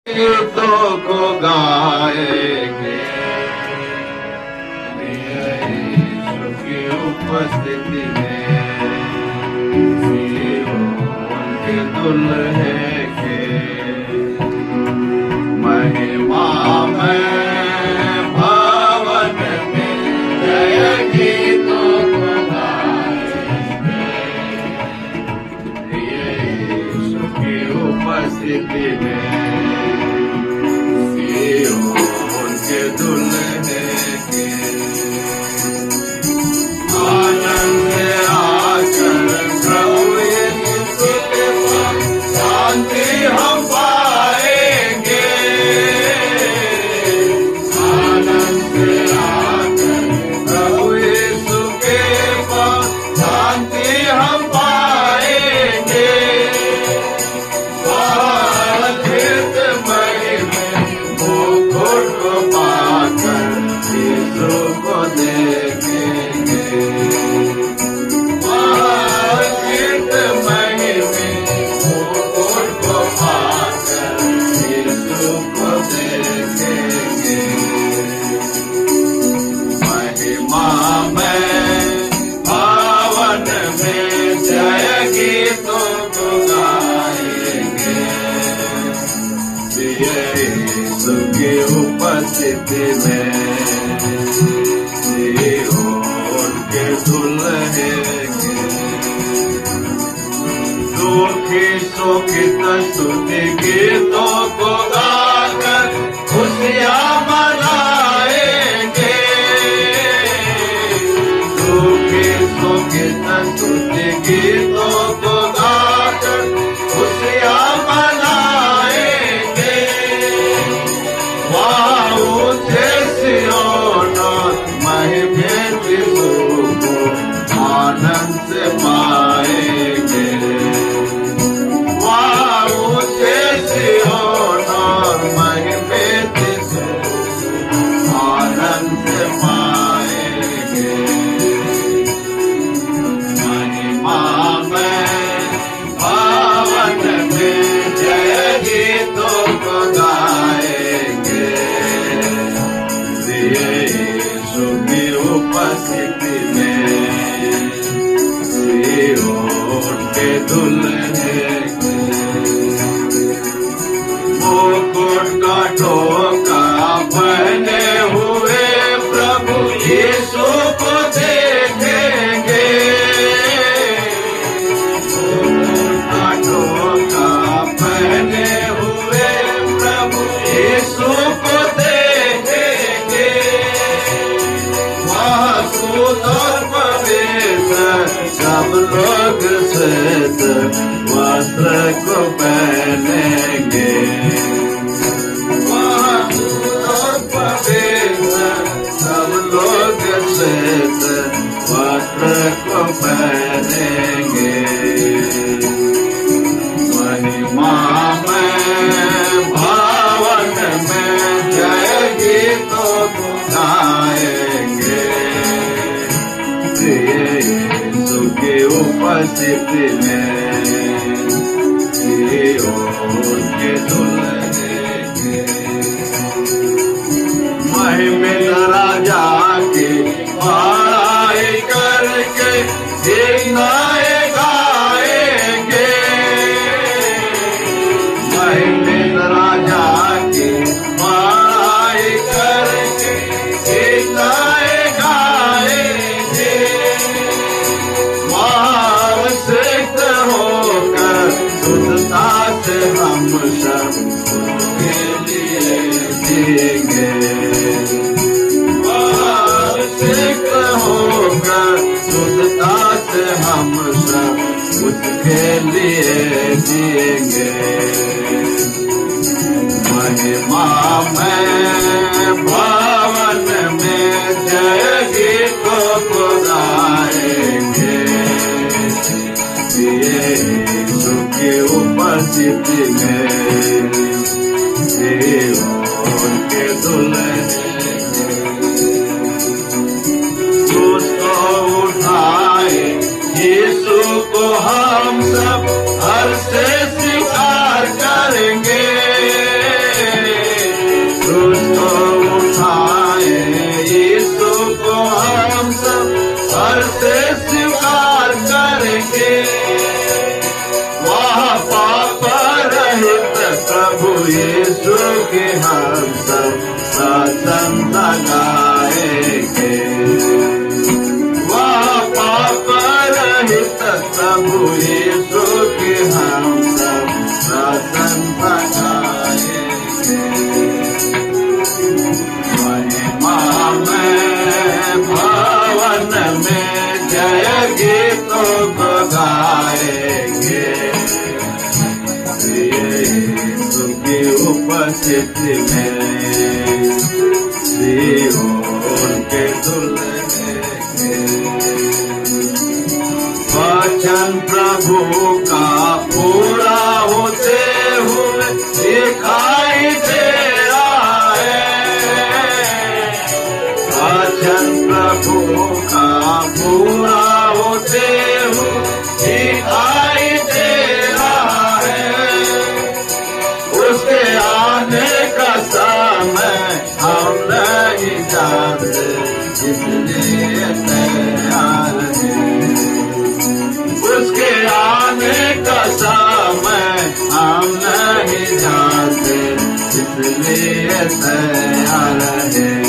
गीतों को गाएंगे यीशु की उपस्थिति में, उनके दुल्हे के महिमा में भवन में जय गीतों को गाएंगे यीशु की उपस्थिति में, उनके दुल्हे के आनंद से आकर प्रभु यीशु के पास शांति हम पाएंगे। आनंद से आकर प्रभु यीशु के पास शांति हम पाएंगे। को देखेंगे गीत महिमे को पाकर यीशु को देखेंगे। महिमा में पावन में जय गीतों को गाएंगे यीशु की उपस्थिति में, उनके दुल्हे के दुखी शोकित स्तुति गीतों को गाकर खुशियाँ मनाएंगे। दुखी शोकित स्तुति गीतों को गाकर खुशियाँ मनाएंगे। वहाँ ऊँचे सिय्योन महिमे यीशु को आनंद से पाएंगे। वहाँ ऊँचे सिय्योन महिमे यीशु को आनंद से पाएंगे। महिमा में पावन में जय गीतों को गाएंगे यीशु की उपस्थिति में, उनके दुल्हे के मुकुट का टोका पहने हुए प्रभु यीशु को देखेंगे। मुकुट का टोका पहने हुए प्रभु यीशु को देखेंगे। और पवित्र सब लोग श्वेत वस्त्र को पहनेंगे। और पवित्र सब लोग श्वेत वस्त्र को पहनेंगे। महिमा में भावन में जय गीतों को गाएंगे यीशु की उपस्थिति में, उनके दुल्हे के महिमित राजा की बड़ाई करके गाए गाएंगे। महिमित राजा की बड़ाई करके गाए गाएंगे। महावश्यक होकर शुद्धता से हम सब के लिए जिएंगे। महावश्यक होकर शुद्धता से हम सब उसके लिए जिएंगे। महिमा में भवन में जय गीतों को गाएंगे यीशु की उपस्थिति में, उनके दुल्हे उसको उठाए यीशु को हम सब हर से स्वीकार करेंगे। यीशु की हम सब प्रशंसा गाएंगे। वह पाप रहित प्रभु यीशु की हम सब प्रशंसा गाएंगे। महिमा में भवन में जय गीतों को गाएंगे। यीशु की उपस्थिति में सिय्योन के दुल्हे के वचन प्रभु का पूरा होते हुए दिखाई दे रहा है। वचन प्रभु का पूरा होते हुए दिखाई दे रहा है। उसके आने का समय हम नहीं जानते, इसलिए तैयार हैं। उसके आने का समय हम नहीं जानते, इसलिए तैयार हैं।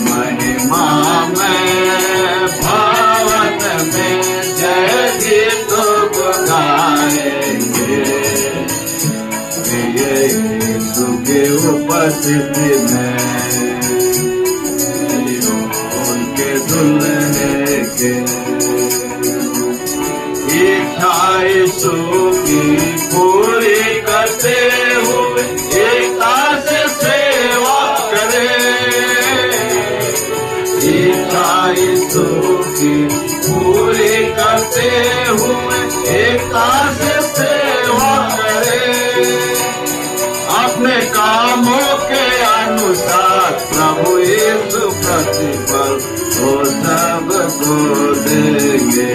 महिमा में भवन में जय गीतों को गाएंगे। यीशु की उपस्थिति में उनके दुल्हे के इच्छा यीशु की पूरी करते हुए एकता से सेवा करें। इच्छा यीशु की पूरी करते हुए एकता से सेवा करें। अपने कामों के अनुसार प्रभु यीशु प्रतिफल वो सबको देंगे।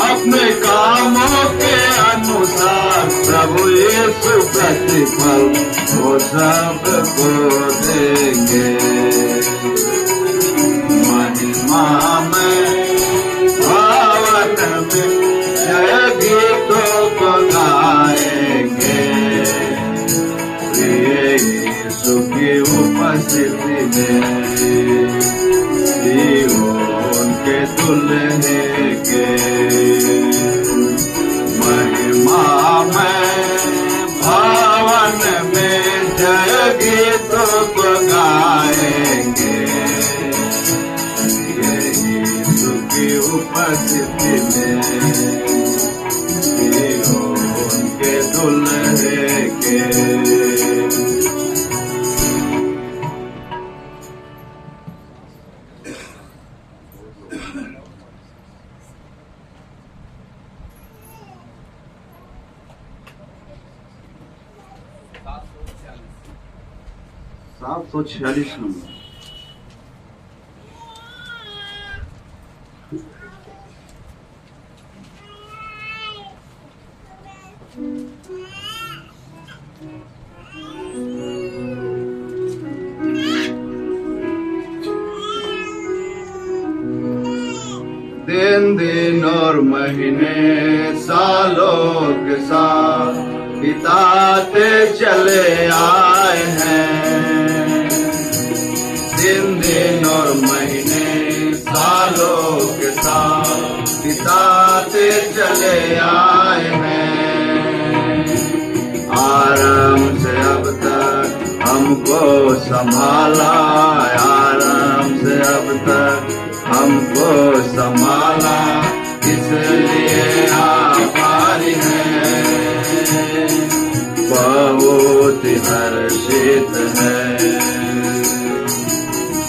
अपने कामों के अनुसार प्रभु यीशु प्रतिफल वो सबको देंगे। महिमा में भवन में जय गीतों को गाएंगे। यीशु की उपस्थिति में उनके दुल्हे के महिमा में भवन में जय गीतों को गाएंगे। यीशु की उपस्थिति में उनके दुल्हे के तो 46 नंबर। दिन और महीने सालों के साथ बिताते चले आए हैं। दिन और महीने सालों के साथ बिताते चले आए हैं। आराम से अब तक हमको संभाला, आराम से अब तक हमको संभाला, इसलिए आभारी हैं। बहुत हर्षित है,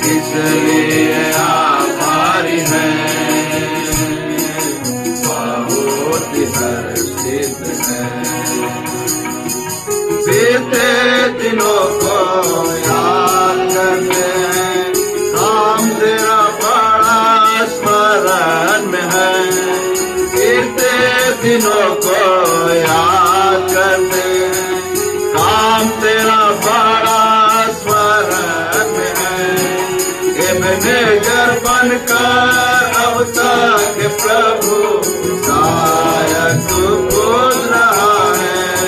इसलिए आभारी हैं। बहुत हर्षित है। बीते दिनों को याद करते हैं, काम तेरा बड़ा स्मरण में है। बीते दिनों को याद करते हैं, काम तेरा बड़ा स्मरण में है। मैनेजर बनकर अब तक प्रभु शायद तू खोज रहा है।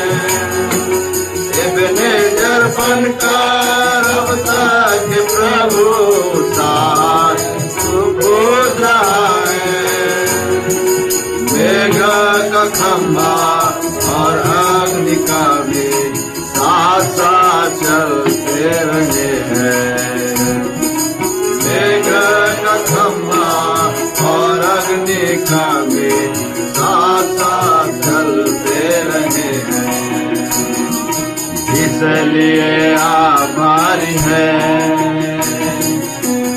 इसलिए आभारी है,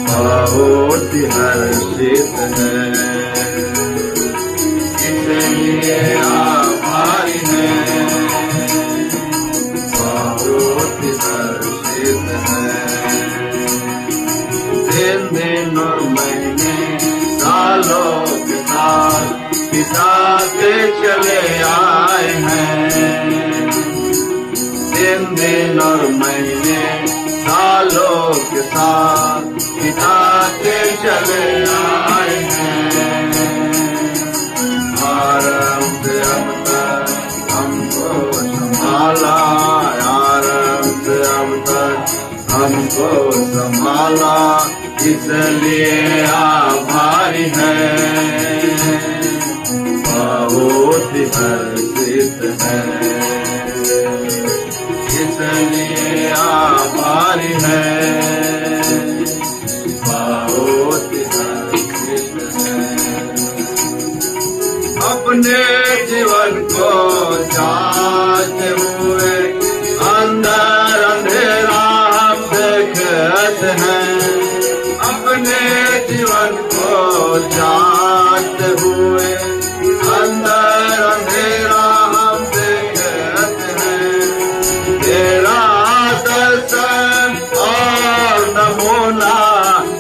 बहुत हर्षित है, इसलिए आभारी है, बहुत हर्षित है। दिन और महीने सालों के साथ बिताते चले आए हैं, दिन और महीने सालों के साथ बिताते चले आए हैं। आरंभ से अब तक हमको संभाला, आरंभ से अब तक हमको संभाला, इसलिए आभारी है, बहुत हर्षित है, इसलिए आभारी है, बहुत हर्षित है। अपने जीवन को जाते हुए अंदर अंधेरा हम देखते हैं, अपने जीवन को जाते हुए अंदर अंधेरा हम देखते हैं। तेरा दर्शन और नमूना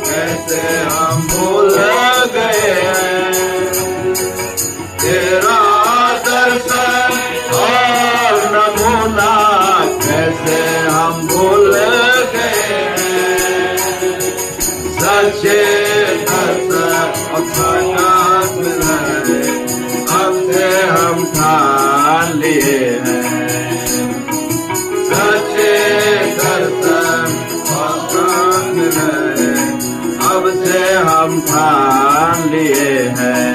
कैसे हम भूल गए हैं, तेरा दर्शन और नमूना कैसे हम भूल गए हैं। सच्चे दर्शन और साक्षात मिले अब से हम ठान लिए हैं, सच्चे दर्शन और साक्षात मिले अब से हम ठान लिए हैं,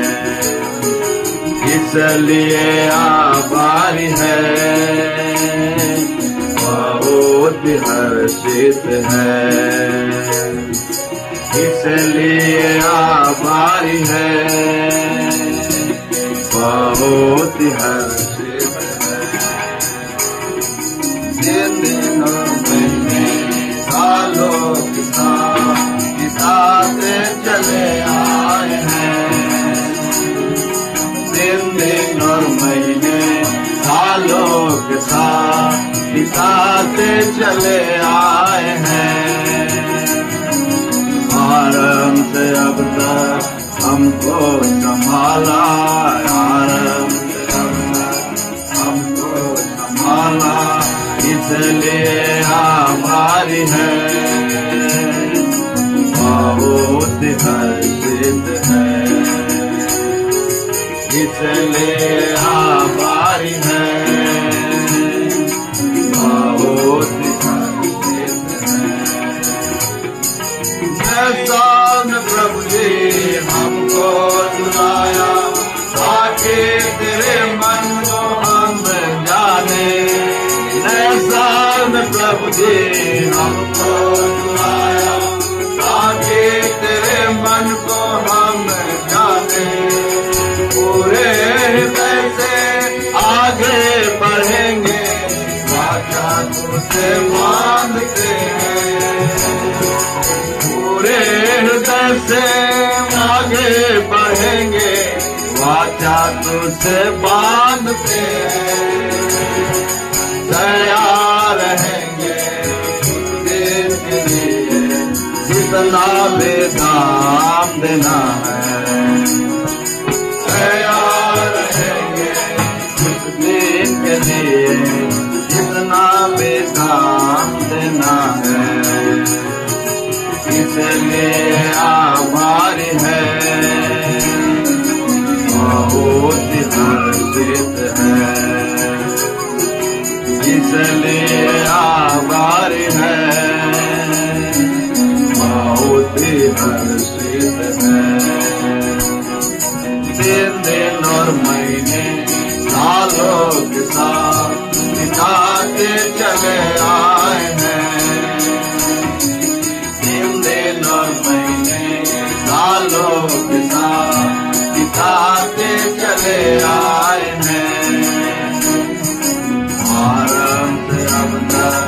इसलिए आभारी है, बहुत हर्षित है, इसलिए आभारी है, बहुत हर्षित है। दिन और महीने सालों के साथ बिताते चले आए हैं, दिन और महीने सालों के साथ बिताते चले आए हैं। आरंभ से अब तक हमको संभाला, आरंभ से अब तक हमको संभाला, इसलिए आभारी है, बहुत हर्षित है, इसलिए आभारी है, बहुत हर्षित है। सामने प्रभु जी हमको बुलाया, ताकि तेरे मन को हम जाने। सामने प्रभु जी हमको बुलाया, ताकि तेरे मन को हम जाने। पूरे हृदय से आगे बढ़ेंगे, वाचा तुझसे मांगते हैं, पूरे हृदय से आगे बढ़ेंगे, वाचा तुझसे बांधते हैं। तैयार रहेंगे उस दिन के लिए जितना बेदाम देना है, तैयार रहेंगे उस दिन के लिए जितना बेदाम देना है, इसलिए आभारी है, बहुत हर्षित है, इसलिए आभारी है, बहुत हर्षित है। दिन और महीने सालों के साथ बिताते चले आए हैं, दिन और महीने सालों के साथ बिताते चले आए हैं। आरंभ से अब तक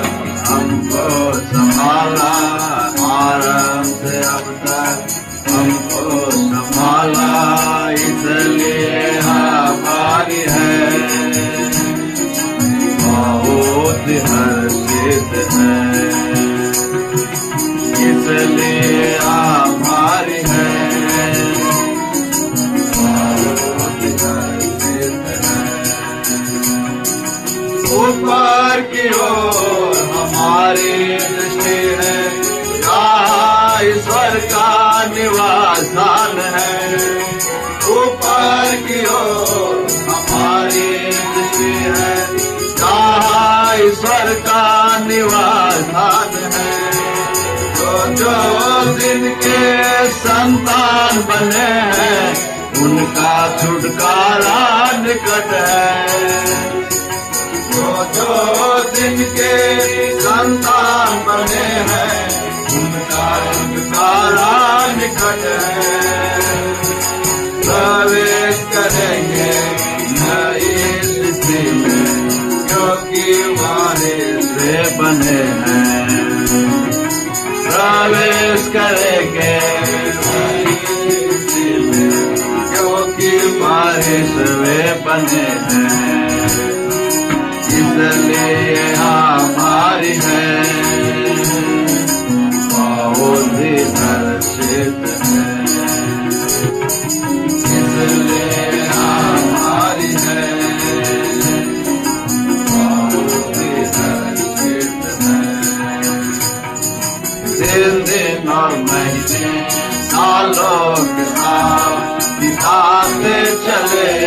बहुत हर्षित है, इसलिए आभारी है। ऊपर की ओर हमारी दृष्टि है, जहाँ ईश्वर का निवास स्थान है। ऊपर की ओर हमारी दृष्टि है, जहाँ ईश्वर का निवास स्थान है। जो जिनके संतान बने हैं, उनका छुटकारा निकट है। जो जिनके संतान बने हैं, उनका छुटकारा निकट है। प्रवेश करेंगे नई सृष्टि में, क्योंकि वारिस वे बने हैं। प्रवेश करेंगे नई सृष्टि में, क्योंकि वारिस वे बने हैं। इसलिए हमारी है, बहुत ही हर्षित है। इसलिए हमारी है, बहुत ही हर्षित है। दिन और महीने सालों के साथ बिताते चले